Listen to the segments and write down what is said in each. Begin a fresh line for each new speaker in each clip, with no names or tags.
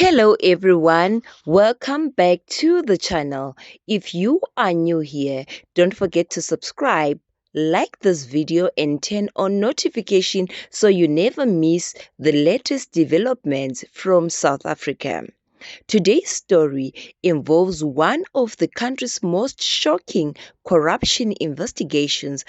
Hello everyone, welcome back to the channel. If you are new here, don't forget to subscribe, like this video and turn on notification so you never miss the latest developments from South Africa. Today's story involves one of the country's most shocking corruption investigations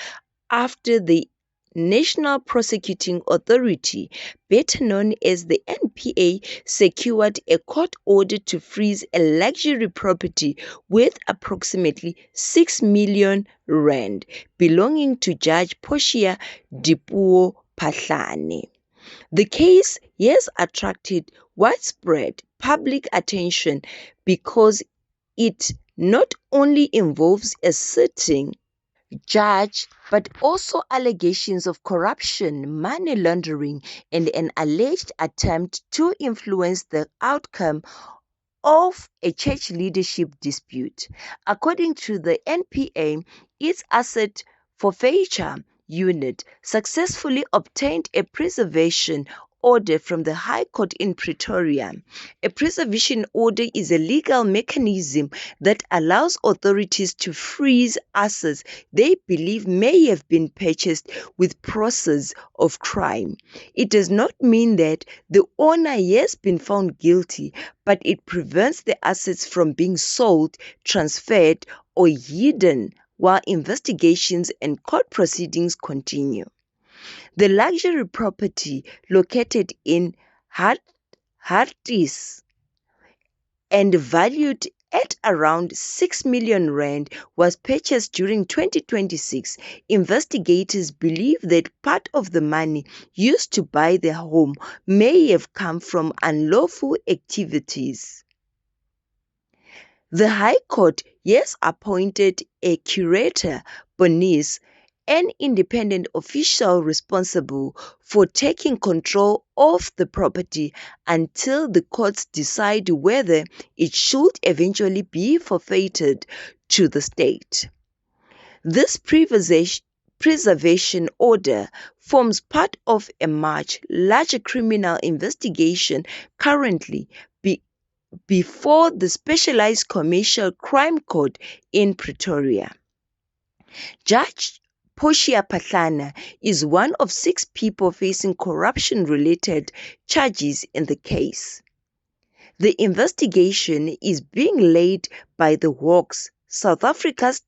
after the National Prosecuting Authority, better known as the NPA, secured a court order to freeze a luxury property worth approximately 6 million rand belonging to Judge Portia Dipuo Phahlane. The case has attracted widespread public attention because it not only involves a sitting judge, but also allegations of corruption, money laundering, and an alleged attempt to influence the outcome of a church leadership dispute. According to the NPA, its asset forfeiture unit successfully obtained a preservation order from the High Court in Pretoria. A preservation order is a legal mechanism that allows authorities to freeze assets they believe may have been purchased with process of crime. It does not mean that the owner has been found guilty, but it prevents the assets from being sold, transferred, or hidden while investigations and court proceedings continue. The luxury property located in Harties and valued at around 6 million rand was purchased during 2026. Investigators believe that part of the money used to buy the home may have come from unlawful activities. The High Court has appointed a curator, Bernice, an independent official responsible for taking control of the property until the courts decide whether it should eventually be forfeited to the state. This preservation order forms part of a much larger criminal investigation currently before the Specialized Commercial Crime Court in Pretoria. Judge Portia Phahlane is one of 6 people facing corruption-related charges in the case. The investigation is being led by the Hawks, South Africa's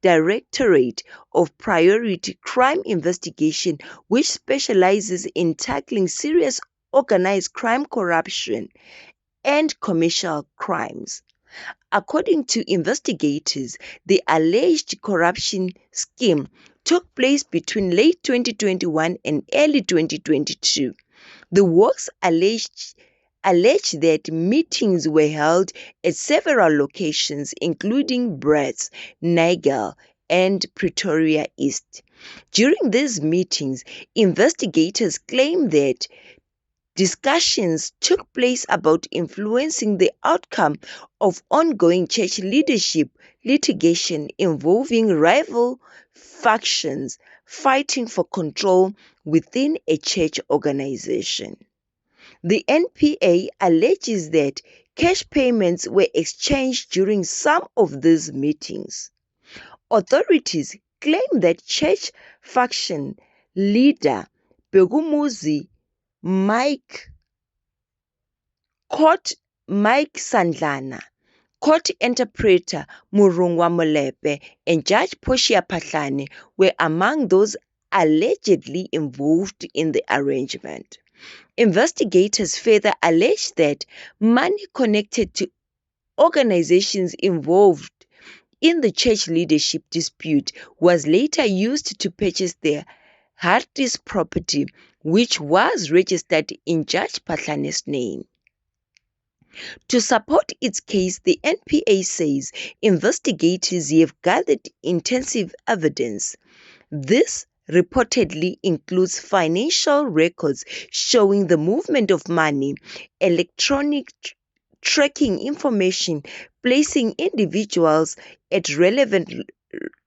Directorate of Priority Crime Investigation, which specializes in tackling serious organized crime, corruption, and commercial crimes. According to investigators, the alleged corruption scheme took place between late 2021 and early 2022. The works allege that meetings were held at several locations, including Bratz, Nigel, and Pretoria East. During these meetings, investigators claim that discussions took place about influencing the outcome of ongoing church leadership litigation involving rival factions fighting for control within a church organization. The NPA alleges that cash payments were exchanged during some of these meetings. Authorities claim that church faction leader Begumuzi Mike Sandlana, court interpreter Murungwa Molepe, and Judge Portia Phahlane were among those allegedly involved in the arrangement. Investigators further allege that money connected to organizations involved in the church leadership dispute was later used to purchase the Harties property, which was registered in Judge Phahlane's name. To support its case, the NPA says investigators have gathered intensive evidence. This reportedly includes financial records showing the movement of money, electronic tracking information, placing individuals at relevant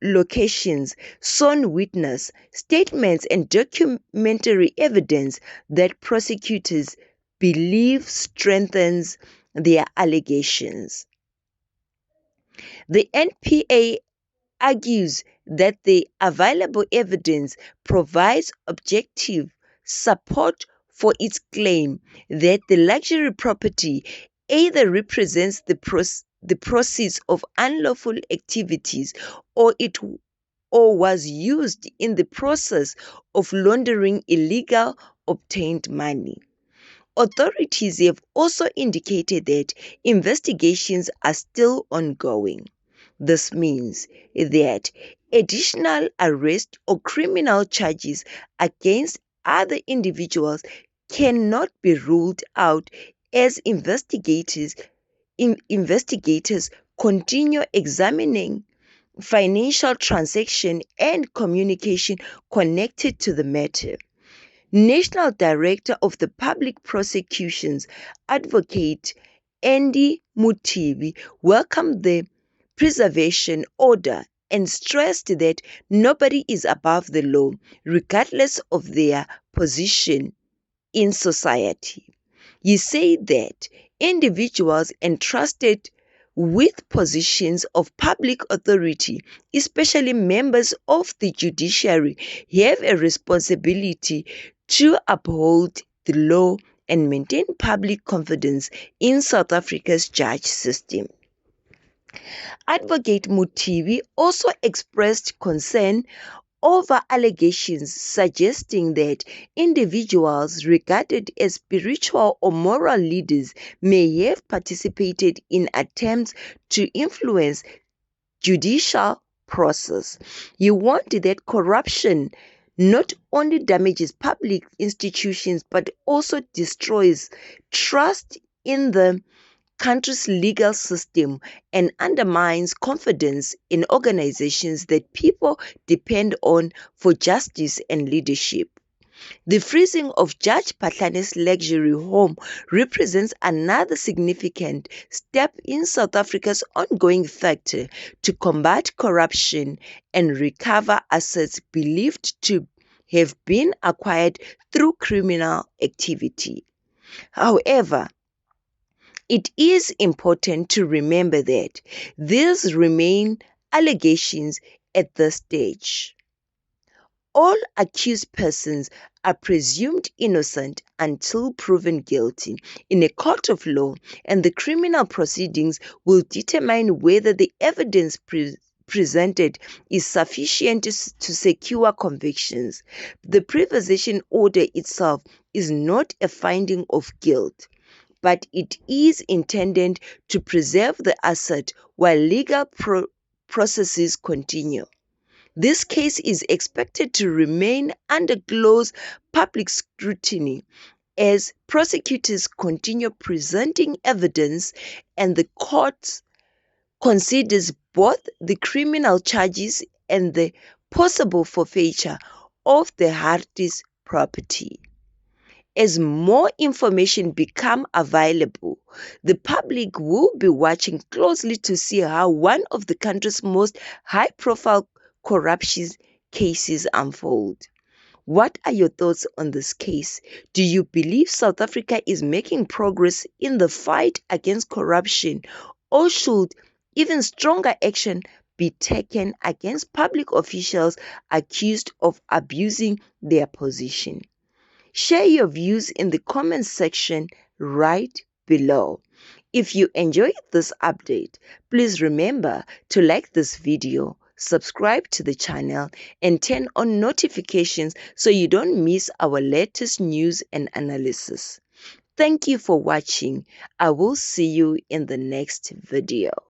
locations, sworn witness statements, and documentary evidence that prosecutors belief strengthens their allegations. The NPA argues that the available evidence provides objective support for its claim that the luxury property either represents the proceeds of unlawful activities or was used in the process of laundering illegal obtained money. Authorities have also indicated that investigations are still ongoing. This means that additional arrest or criminal charges against other individuals cannot be ruled out as investigators continue examining financial transaction and communication connected to the matter. National Director of the Public Prosecutions, Advocate Andy Mothibi, welcomed the preservation order and stressed that nobody is above the law, regardless of their position in society. He said that individuals entrusted with positions of public authority, especially members of the judiciary, have a responsibility to uphold the law and maintain public confidence in South Africa's judge system. Advocate Mothibi also expressed concern over allegations suggesting that individuals regarded as spiritual or moral leaders may have participated in attempts to influence judicial process. He warned that corruption not only damages public institutions but also destroys trust in the country's legal system and undermines confidence in organizations that people depend on for justice and leadership. The freezing of Judge Phahlane's luxury home represents another significant step in South Africa's ongoing effort to combat corruption and recover assets believed to have been acquired through criminal activity. However, it is important to remember that these remain allegations at this stage. All accused persons are presumed innocent until proven guilty in a court of law, and the criminal proceedings will determine whether the evidence presented is sufficient to secure convictions. The preservation order itself is not a finding of guilt, but it is intended to preserve the asset while legal processes continue. This case is expected to remain under close public scrutiny as prosecutors continue presenting evidence and the court considers both the criminal charges and the possible forfeiture of the Harties' property. As more information becomes available, the public will be watching closely to see how one of the country's most high-profile corruption cases unfold. What are your thoughts on this case? Do you believe South Africa is making progress in the fight against corruption, or should even stronger action be taken against public officials accused of abusing their position? Share your views in the comments section right below. If you enjoyed this update, please remember to like this video, subscribe to the channel, and turn on notifications so you don't miss our latest news and analysis. Thank you for watching. I will see you in the next video.